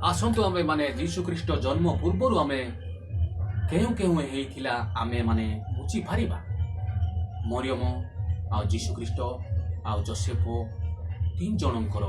आसतु आमे माने जीशुख्रीष्ट जन्म पूर्वर आमे केउ केउ हेइथिला आमे माने बुझी पारिबा। मरियम आ जीशुख्रीष्ट आ जोसेफ तीन जनकर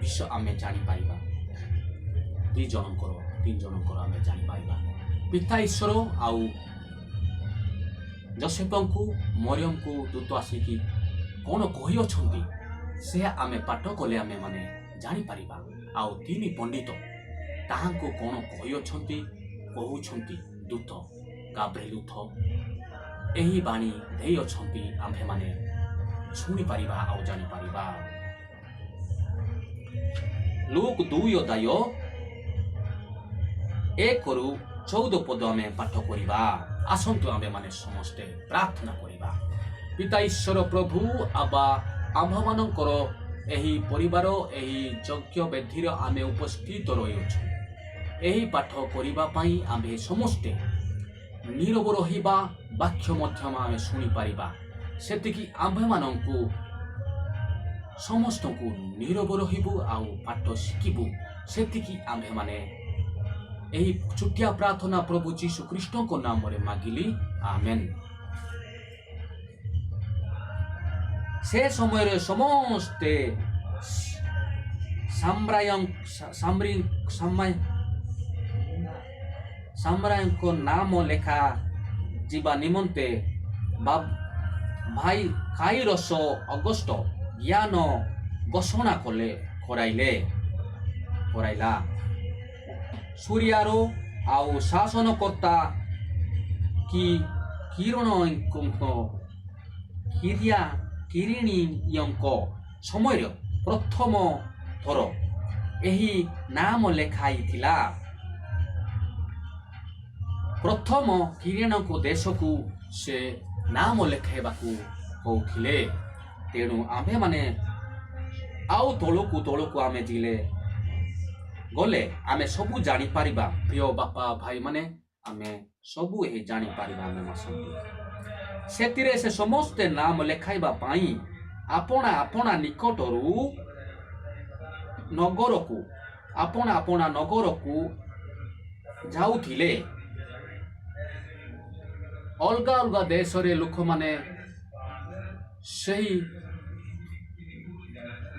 विषय आमे जानी पारिबा। तीन जनकर आमे जानी पारिबा। पिता ईश्वर आउ जोसेफ को मरियम को दूत आसिकी कौन कही अछंती से आमे पाठ कले आमे माने जानी पारिबा। आउ तीन पंडित ताहांको कौन कही अछंती कहउछंती दूत गाब्रिएल दूत एही बाणी देई अछंती आमे माने सुनी पारिबा आउ जानी पारिबा। लूक 2 अध्याय 1-14 पद आमे पाठ करिबा। आसंतु आमे माने समस्ते प्रार्थना करिबा। पिता ईश्वर प्रभु आबा आम्भमानंकर एही परिवार एही यज्ञ बेदीर आमे उपस्थित रही अछु। एही पाठ करिबा पई आमे समस्ते नीरव रहिबा वाक्य मध्यम आमे सुनी पारिबा। सेतिकी आम्भमानंकु समस्त को नीरव रहिबु आउ पाठ शिखिबु। सेतिकी आम्भे माने एही छुटिया प्रार्थना प्रभु जीशु ख्रीष्ट को नाम रे मागिली आमेन। से समय रे समस्ते साम्रायको नाम लेखा जीवा निमंते भाई काइरस अगस्ट ज्ञान घोषणा कराइला। सूर्यारो आउ शासनकर्ता की किरणीयंक समय प्रथम थर एही नाम लेखाई थिला। प्रथम किरण को देश को से नाम लेखाइबाकू कहउथिले। तेणु आम्भे माने आउ तोलकू आमे जिले गले आमे सबू जानी पारिबा। प्रिय बापा भाई माने आमे सबू एही जानी पारिबा। आमे मासंती सेतिरे से समस्ते नाम लेखाइबा पाई आपना आपना निकटरू नगर को जाउथिले। अलगा अलगा देश रे लोक माने सही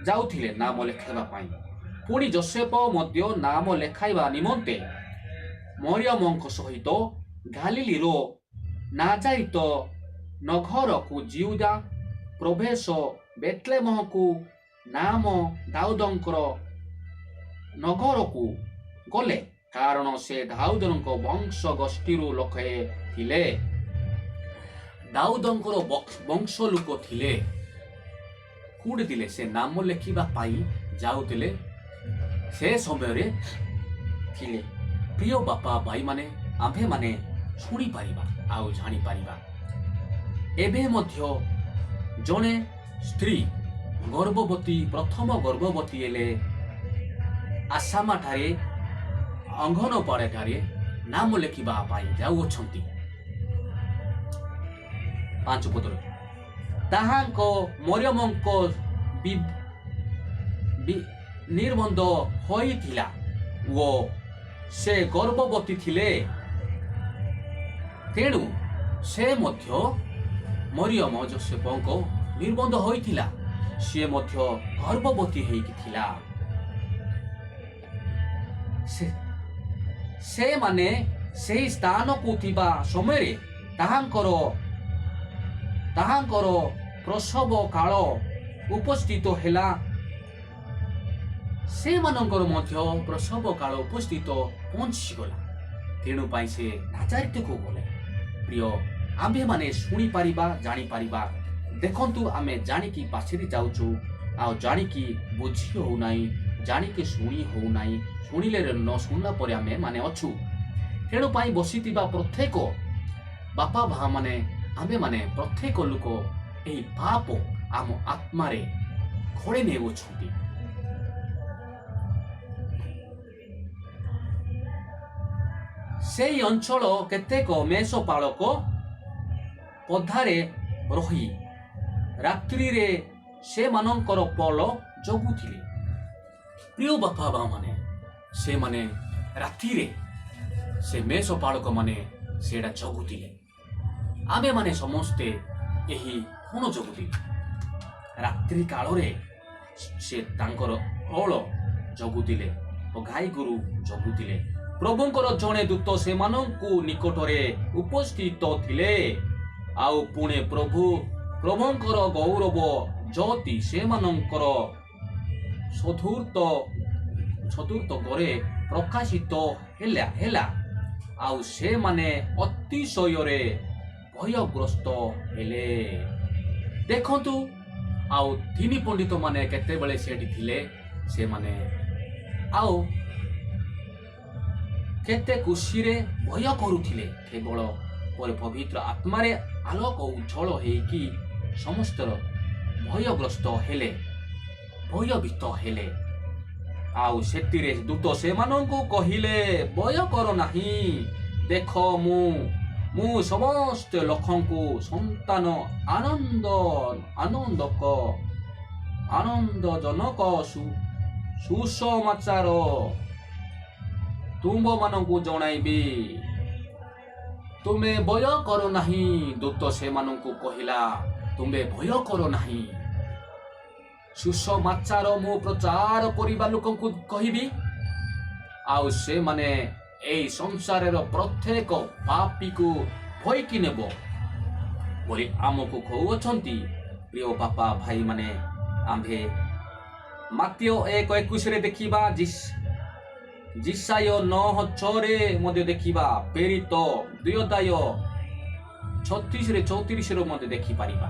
जाउथिले नाम लेखाइबा पाई। पुणी जोसेफ मध्य नाम लेखाइबा निमंते मरियमंक सहित गालिलीरो नाजारित नगर को जिहुदा प्रवेश बेतलेहम को नाम दाऊदंकर नगर को गले। कारण से दाऊदंक वंश गोष्ठी लोके थिले। दाऊदंकर वंश लोक थिले। कूड़े दिले से नाम लेखिबा पाई जाउतिले से समय रे थिले। प्रिय बापा भाई माने आम्भे माने सुनी पारिबा आउ जानी पारिबा। एबे मध्य जने स्त्री गर्भवती प्रथम गर्भवती एले आसामा ठारे अंगनवाड़ी ठारे नाम लेखिबा पाई जाउछंती। 5 पद ताहांको मरियमंको निर्बंध होइथिला वो से गर्भवती थिले। तेणु से मध्य मरियम जोसेफको निर्बंध होइथिला। से मध्य गर्भवती हेइकी थिला। से माने सेही स्थान को थिबा समय ताहांकर प्रसव काल उपस्थित हेला। से मानकर मध्य प्रसव काल उपस्थित पहुंची गला। तेणु पाई से नाजारित को गले। प्रिय आम्भे माने सुनी पारिबा जानी पारिबा। देखंतु आमे जानिकी पाछरी जाउछु आ जानिकी बुझी हो नाही जानिकी सुनी हो नाही सुनिले न सुनला परे आमे माने अछु। तेणु पाई बसितिबा प्रत्येक बापा भा माने आमे माने प्रत्येक लोक एही पाप आम आत्मा रे खड़े नेउछंती। सेई अंचल केतेक मेषपालक पधारे रही रात्रि रे से मानकर पल जगुथिले। प्रिय बापा बा माने से माने रातिरे से मेषपालक माने सेडा जगुतिले आमे माने समस्ते एही कोन जगुतिले रात्रि कालरे से तांकर हल जगुतिले और गाई गुरु जगुतिले प्रभुंकर जणे दूत से मानंकु निकटरे उपस्थित थिले आउ पुणे प्रभुंकर गौरव ज्योति से मानंकर चतुर्थ घरे प्रकाशित हेला आउ से माने अतिशयरे भयग्रस्त हेले देखंतु आउ तीन पंडित माने केते बेले सेठी थिले से माने आउ केते खुशीरे भय करुथिले केवल पर पवित्र आत्मारे आलोक उज्जवल हेकी समस्त भयग्रस्त हेले भयभीत हेले आउ सेतिरे दूत से मानंकु कहिले भय कर नाही देख मु समस्त लोकंकु संतान आनंदजनक सुसमाचार तुम मानंकु जणाइबी तुमे भय कर नाही दूत से मानंकु कहिला तुमे भय कर नाही सुसमाचार मु प्रचार करिबा लोकंकु कहिबी आउ से माने एई संसारर प्रत्येक पापी को भयकी नेब बोली आमको कहउछंती प्रिय बापा भाई माने आम्भे मात्यो 1:21 रे देखिबा जिसाय 9:6 रे मध्ये देखिबा प्रेरित 2:36 रे 34 रे मध्ये देखि परिबा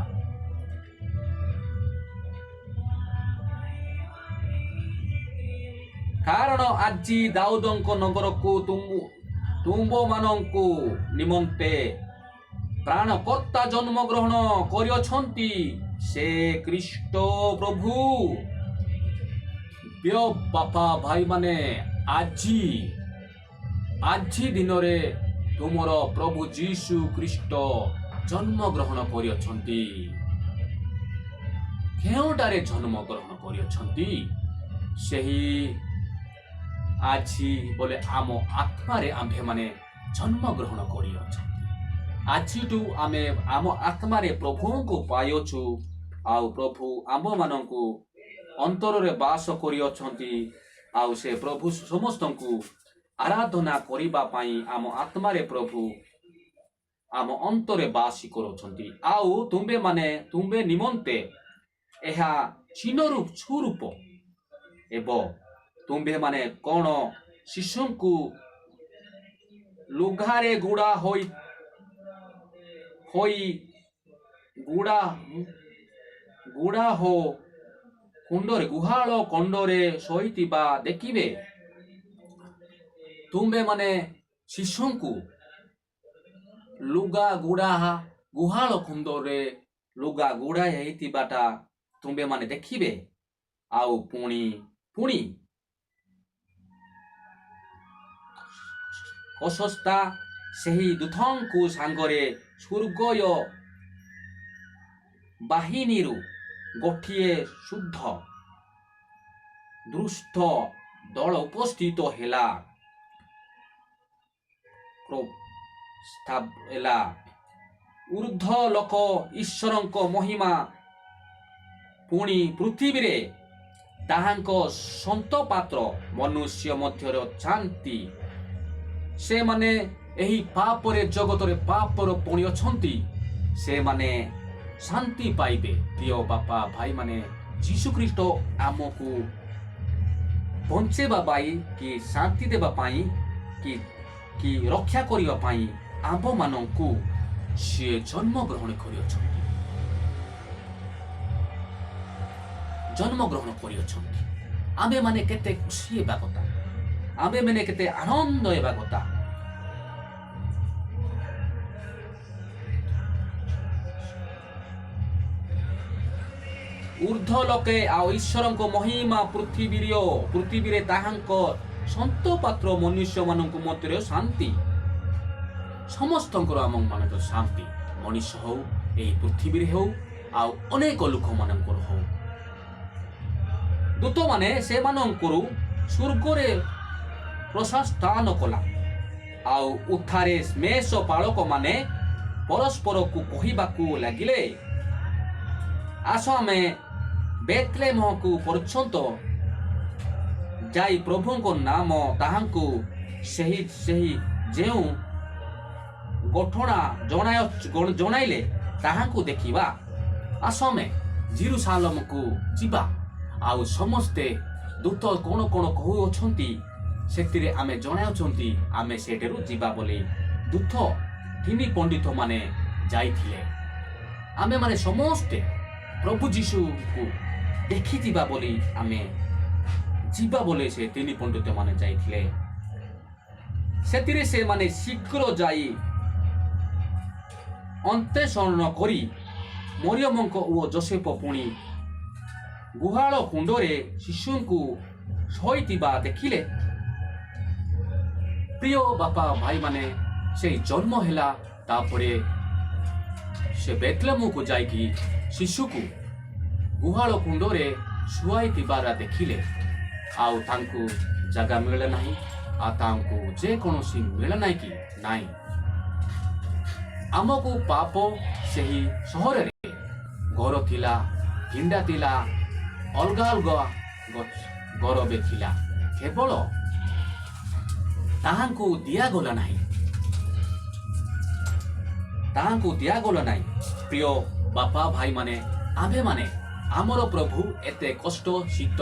कारण आजी दाऊदंक नगर को तुम मानंकु निमंते प्राणकर्ता जन्म ग्रहण करियछंती से ख्रीष्ट प्रभु प्रिय बापा भाई माने आजी दिन रे तुमर प्रभु जीशु ख्रीष्ट जन्म ग्रहण करियछंती केउटारे जन्म ग्रहण करियछंती सेही आजी बोले आम आत्मारे आम्भे माने जन्म ग्रहण करियछंती आजिटू आमे आम आत्मारे प्रभु को पायोछु आउ प्रभु आम मानंकु अंतर रे वास करियछंती आउ से प्रभु समस्तंकु आराधना करिबा पाई आम आत्मारे प्रभु आम अंतरे वासी करोछंती आउ तुम्बे निमंते एहा चिन्हरूप छुरूप एवं तुम्बे माने कौन शिशुंकु लुघारे गुड़ा होई गुड़ा हो कुंडरे गुहाल कंडरे सहितिबा देखिबे तुम्बे माने शिशुंकु लुगा गुड़ा गुहाल कुंडरे लुगा गुड़ा हेतिबाटा तुम्बे माने देखिबे आउ पुणी अशस्ता सेही दूतंकु सांगरे स्वर्गय बाहिनीरु गोठिए शुद्ध दुष्ट दल उपस्थित हेला ऊर्ध लोक ईश्वरंक महिमा पुणी पृथ्वी रे ताहांक संत पात्र मनुष्य मध्यर शांति से माने एही पाप रे जगत रे पाप रो पुण्य छंती से माने शांति पाइबे प्रिय बापा भाई माने जीशु ख्रीष्ट आमको बंचेबा पाई कि शांति देबा पाई कि रक्षा करिबा पाई आम मानंकु से जन्म ग्रहण करियछंती जन्म ग्रहण करियछंती आमे माने केते खुशी हेबा कथा आमे माने केते आनंद हेबा कथा ऊर्ध लोके आ ईश्वरंक महिमा पृथ्वी रे ताहांक संत पात्र मनुष्य मानंक मध्य शांति समस्तंकर आम मानक शांति मनुष्य हो एही पृथ्वी रे हो आ अनेक लोक मानंकर हो दूत माने से मानंकर स्वर्ग रे ପ୍ରଶସ୍ଥାନ କଲା। ଆଉ ଉତ୍ଥାରେ ମେଷ ପାଳକମାନେ ପରସ୍ପରକୁ କହିବାକୁ ଲାଗିଲେ, ଆସ ଆମେ ବେଥଲେହେମକୁ ପର୍ଯ୍ୟନ୍ତ ଯାଇ ପ୍ରଭୁଙ୍କ ନାମ ତାହାଙ୍କୁ ସେହି ଯେଉଁ ଘଟଣା ଜଣାଇଲେ ତାହାଙ୍କୁ ଦେଖିବା। ଆସ ଆମେ ଜେରୁସାଲେମକୁ ଯିବା, ଆଉ ସମସ୍ତେ ଦୂତ କ'ଣ କ'ଣ କହୁଅଛନ୍ତି ସେଥିରେ ଆମେ ଜଣାଉଛନ୍ତି ଆମେ ସେଠାରୁ ଯିବା ବୋଲି ଦୂତ ତିନି ପଣ୍ଡିତ ମାନେ ଯାଇଥିଲେ। ଆମେମାନେ ସମସ୍ତେ ପ୍ରଭୁ ଯୀଶୁଙ୍କୁ ଦେଖିଯିବା ବୋଲି ଆମେ ଯିବା ବୋଲି ସେ ତିନି ପଣ୍ଡିତ ମାନେ ଯାଇଥିଲେ। ସେଥିରେ ସେମାନେ ଶୀଘ୍ର ଯାଇ ଅନ୍ତେଷଣ କରି ମରିୟମଙ୍କ ଓ ଯୋସେଫ ପୁଣି ଗୁହାଳ କୁଣ୍ଡରେ ଶିଶୁଙ୍କୁ ଶୋଇଥିବା ଦେଖିଲେ। ପ୍ରିୟ ବାପା ଭାଇମାନେ, ସେଇ ଜନ୍ମ ହେଲା ତାପରେ ସେ ବେଥଲେହେମକୁ ଯାଇକି ଶିଶୁକୁ ଗୁହାଳ କୁଣ୍ଡରେ ଶୁଆଇଥିବାର ଦେଖିଲେ। ଆଉ ତାଙ୍କୁ ଜାଗା ମିଳେ ନାହିଁ, ଆଉ ତାଙ୍କୁ ଯେକୌଣସି ମିଳେ ନାହିଁ କି ନାହିଁ। ଆମକୁ ପାପ ସେହି ସହରରେ ଘର ଥିଲା, ପିଣ୍ଡା ଥିଲା, ଅଲଗା ଅଲଗା ଘର ବି ଥିଲା, କେବଳ ତାହାଙ୍କୁ ଦିଆଗଲା ନାହିଁ। ପ୍ରିୟ ବାପା ଭାଇମାନେ, ଆମ୍ଭେମାନେ ଆମର ପ୍ରଭୁ ଏତେ କଷ୍ଟ ଶୀତ